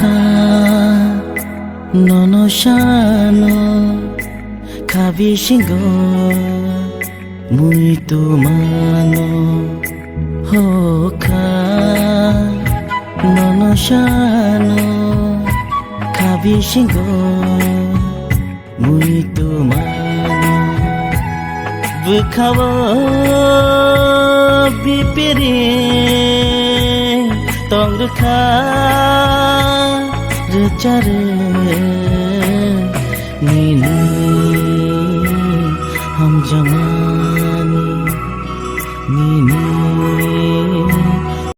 খা ননশানো খাবি সিংহ মুই তো মানো হো খা ননশানো খাবি সিংহ মুই তো মানো বুখাব বিপেরে তং খা রে চারে নিনু